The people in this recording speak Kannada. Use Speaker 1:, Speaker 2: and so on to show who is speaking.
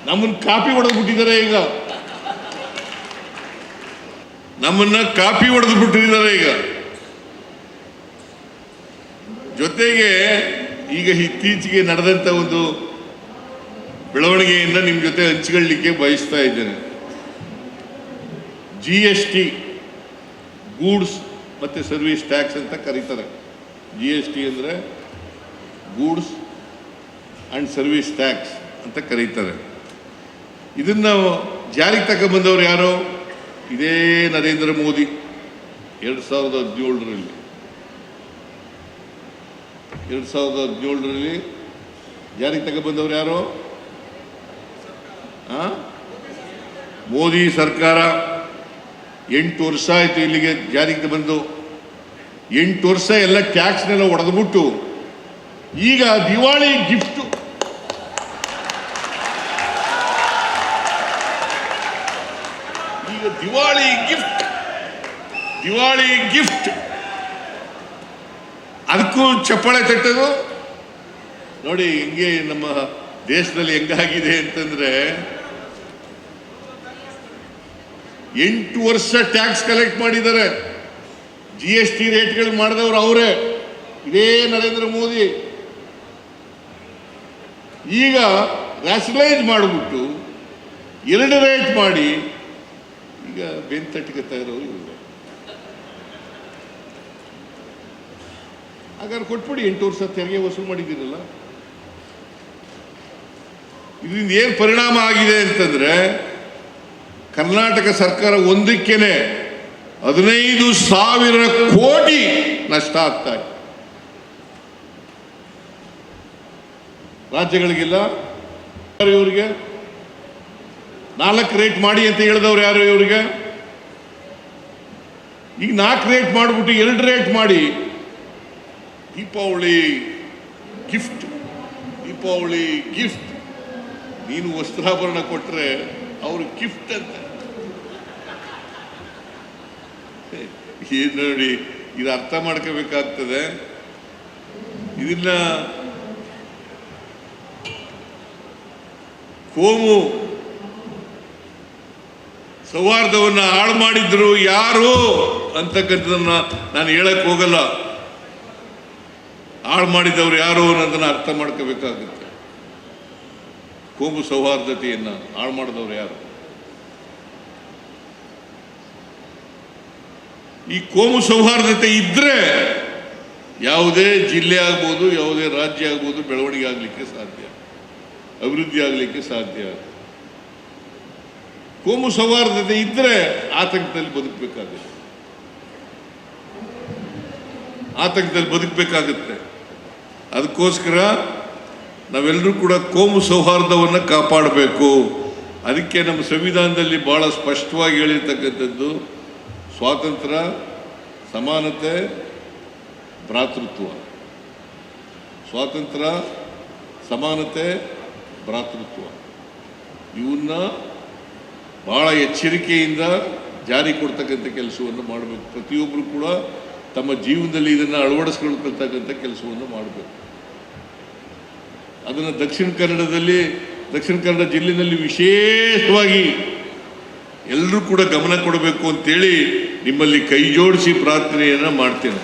Speaker 1: ನಮ್ಮನ್ನು ಕಾಪಿ ಹೊಡೆದು ಬಿಟ್ಟಿದ್ದಾರೆ. ಈಗ ನಮ್ಮನ್ನ ಕಾಪಿ ಹೊಡೆದು ಬಿಟ್ಟಿದ್ದಾರೆ. ಈಗ ಜೊತೆಗೆ ಈಗ ಇತ್ತೀಚೆಗೆ ನಡೆದಂತ ಒಂದು ಬೆಳವಣಿಗೆಯನ್ನು ನಿಮ್ಮ ಜೊತೆ ಹಂಚಿಕೊಳ್ಳಲಿಕ್ಕೆ ಬಯಸ್ತಾ ಇದ್ದೇನೆ. GST ಗೂಡ್ಸ್ ಮತ್ತು ಸರ್ವಿಸ್ ಟ್ಯಾಕ್ಸ್ ಅಂತ ಕರೀತಾರೆ. GST ಅಂದರೆ ಗೂಡ್ಸ್ ಆ್ಯಂಡ್ ಸರ್ವಿಸ್ ಟ್ಯಾಕ್ಸ್ ಅಂತ ಕರೀತಾರೆ. ಇದನ್ನು ಜಾರಿಗೆ ತಗೊಂಡ್ಬಂದವರು ಯಾರು? ಇದೇ ನರೇಂದ್ರ ಮೋದಿ 2017ರಲ್ಲಿ 2017ರಲ್ಲಿ ಜಾರಿಗೆ ತಗೊಂಡ್ಬಂದವರು ಯಾರು? ಮೋದಿ ಸರ್ಕಾರ. 8 ವರ್ಷ ಆಯಿತು ಇಲ್ಲಿಗೆ ಜಾರಿಗೆ ಬಂದು. 8 ವರ್ಷ ಎಲ್ಲ ಟ್ಯಾಕ್ಸ್ನೆಲ್ಲ ಹೊಡೆದ್ಬಿಟ್ಟು ಈಗ ದಿವಾಳಿ ಗಿಫ್ಟ್, ದಿವಾಳಿ ಗಿಫ್ಟ್ ಅದಕ್ಕೂ ಚಪ್ಪಾಳೆ ತಟ್ಟೋದು ನೋಡಿ. ಹಿಂಗೆ ನಮ್ಮ ದೇಶದಲ್ಲಿ ಹೆಂಗಾಗಿದೆ ಅಂತಂದ್ರೆ 8 ವರ್ಷ ಟ್ಯಾಕ್ಸ್ ಕಲೆಕ್ಟ್ ಮಾಡಿದ್ದಾರೆ. GST ರೇಟ್ಗಳು ಮಾಡಿದವರು ಅವರೇ, ಇದೇ ನರೇಂದ್ರ ಮೋದಿ. ಈಗ ರ್ಯಾಷನಲೈಸ್ ಮಾಡಿಬಿಟ್ಟು 2 ರೇಟ್ ಮಾಡಿ ಈಗ ಬೆಂತಟ್ಟಿಗೆತ್ತಾ ಇರೋರು ಇವರು. ಹಾಗಾದ್ರೆ ಕೊಟ್ಬಿಡಿ, 8 ವರ್ಷ ತೆರಿಗೆ ವಸೂಲು ಮಾಡಿದ್ದೀರಲ್ಲ. ಇದರಿಂದ ಏನು ಪರಿಣಾಮ ಆಗಿದೆ ಅಂತಂದ್ರೆ ಕರ್ನಾಟಕ ಸರ್ಕಾರ ಒಂದಕ್ಕೇನೆ 15,000 ಕೋಟಿ ನಷ್ಟ ಆಗ್ತಾ ಇದೆ. ರಾಜ್ಯಗಳಿಗೆಲ್ಲ ಇವರಿಗೆ 4 ರೇಟ್ ಮಾಡಿ ಅಂತ ಹೇಳಿದವ್ರು ಯಾರು ಇವರಿಗೆ? ಈಗ 4 ರೇಟ್ ಮಾಡಿಬಿಟ್ಟು 2 ರೇಟ್ ಮಾಡಿ ದೀಪಾವಳಿ ಗಿಫ್ಟ್ ನೀನು ವಸ್ತ್ರಾಭರಣ ಕೊಟ್ಟರೆ ಅವರು ಗಿಫ್ಟ್ ಅಂತ. ಏನು ನೋಡಿ, ಇದು ಅರ್ಥ ಮಾಡ್ಕೋಬೇಕಾಗ್ತದೆ. ಇದನ್ನ ಕೋಮು ಸೌಹಾರ್ದವನ್ನು ಹಾಳು ಮಾಡಿದ್ರು ಯಾರು ಅಂತಕ್ಕಂಥದನ್ನ ನಾನು ಹೇಳಕ್ ಹೋಗಲ್ಲ. ಹಾಳು ಮಾಡಿದವರು ಯಾರು ಅನ್ನೋದನ್ನ ಅರ್ಥ ಮಾಡ್ಕೋಬೇಕಾಗುತ್ತೆ. ಕೋಮು ಸೌಹಾರ್ದತೆಯನ್ನು ಹಾಳು ಮಾಡಿದವರು ಯಾರು? ಈ ಕೋಮು ಸೌಹಾರ್ದತೆ ಇದ್ರೆ ಯಾವುದೇ ಜಿಲ್ಲೆ ಆಗ್ಬೋದು, ಯಾವುದೇ ರಾಜ್ಯ ಆಗ್ಬೋದು ಬೆಳವಣಿಗೆ ಆಗಲಿಕ್ಕೆ ಸಾಧ್ಯ, ಅಭಿವೃದ್ಧಿ ಆಗಲಿಕ್ಕೆ ಸಾಧ್ಯ. ಕೋಮು ಸೌಹಾರ್ದತೆ ಇದ್ರೆ ಆತಂಕದಲ್ಲಿ ಬದುಕಬೇಕಾಗುತ್ತೆ. ಅದಕ್ಕೋಸ್ಕರ ನಾವೆಲ್ಲರೂ ಕೂಡ ಕೋಮು ಸೌಹಾರ್ದವನ್ನು ಕಾಪಾಡಬೇಕು. ಅದಕ್ಕೆ ನಮ್ಮ ಸಂವಿಧಾನದಲ್ಲಿ ಬಹಳ ಸ್ಪಷ್ಟವಾಗಿ ಹೇಳಿರ್ತಕ್ಕಂಥದ್ದು ಸ್ವಾತಂತ್ರ್ಯ, ಸಮಾನತೆ, ಭ್ರಾತೃತ್ವ. ಸ್ವಾತಂತ್ರ್ಯ, ಸಮಾನತೆ, ಭ್ರಾತೃತ್ವ ಇವನ್ನ ಬಹಳ ಎಚ್ಚರಿಕೆಯಿಂದ ಜಾರಿ ಕೊಡ್ತಕ್ಕಂಥ ಕೆಲಸವನ್ನು ಮಾಡಬೇಕು. ಪ್ರತಿಯೊಬ್ಬರು ಕೂಡ ತಮ್ಮ ಜೀವನದಲ್ಲಿ ಇದನ್ನು ಅಳವಡಿಸ್ಕೊಳ್ತಕ್ಕಂಥ ಕೆಲಸವನ್ನು ಮಾಡಬೇಕು. ಅದನ್ನು ದಕ್ಷಿಣ ಕನ್ನಡ ಜಿಲ್ಲೆಯಲ್ಲಿ ವಿಶೇಷವಾಗಿ ಎಲ್ಲರೂ ಕೂಡ ಗಮನ ಕೊಡಬೇಕು ಅಂತೇಳಿ ನಿಮ್ಮಲ್ಲಿ ಕೈ ಜೋಡಿಸಿ ಪ್ರಾರ್ಥನೆಯನ್ನು ಮಾಡ್ತೇನೆ.